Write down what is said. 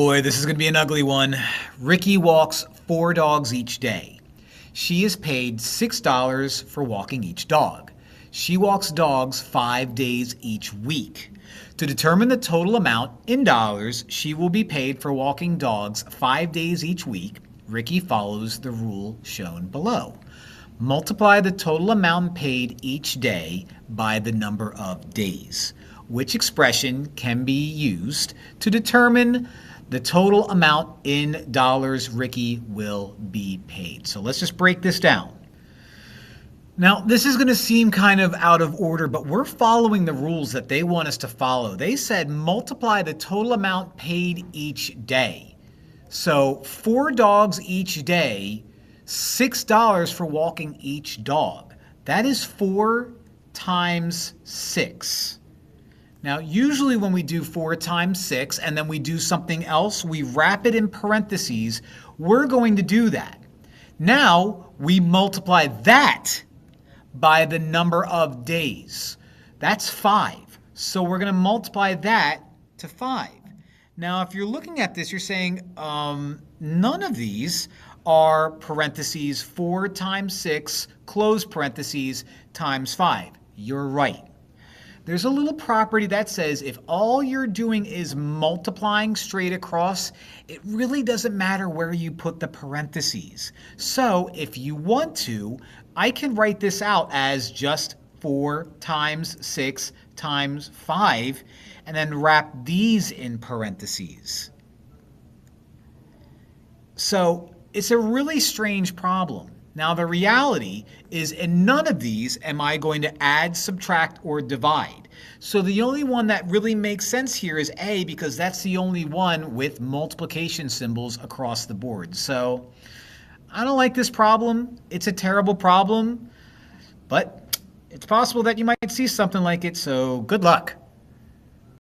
boy, this is going to be an ugly one. Ricky walks 4 dogs each day. She is paid $6 for walking each dog. She walks dogs 5 days each week. To determine the total amount in dollars she will be paid for walking dogs 5 days each week, Ricky follows the rule shown below. Multiply the total amount paid each day by the number of days. Which expression can be used to determine the total amount in dollars Ricky will be paid? So let's just break this down. Now, this is going to seem kind of out of order, but we're following the rules that they want us to follow. They said multiply the total amount paid each day. So 4 dogs each day, $6 for walking each dog. That is 4 times 6. Now, usually when we do 4 times 6 and then we do something else, we wrap it in parentheses. We're going to do that. Now, we multiply that by the number of days. That's 5. So we're going to multiply that to 5. Now, if you're looking at this, you're saying none of these are parentheses 4 times 6, close parentheses, times 5. You're right. There's a little property that says if all you're doing is multiplying straight across, it really doesn't matter where you put the parentheses. So if you want to, I can write this out as just 4 times 6 times 5 and then wrap these in parentheses. So it's a really strange problem. Now, the reality is in none of these am I going to add, subtract, or divide. So the only one that really makes sense here is A, because that's the only one with multiplication symbols across the board. So I don't like this problem. It's a terrible problem, but it's possible that you might see something like it, so good luck.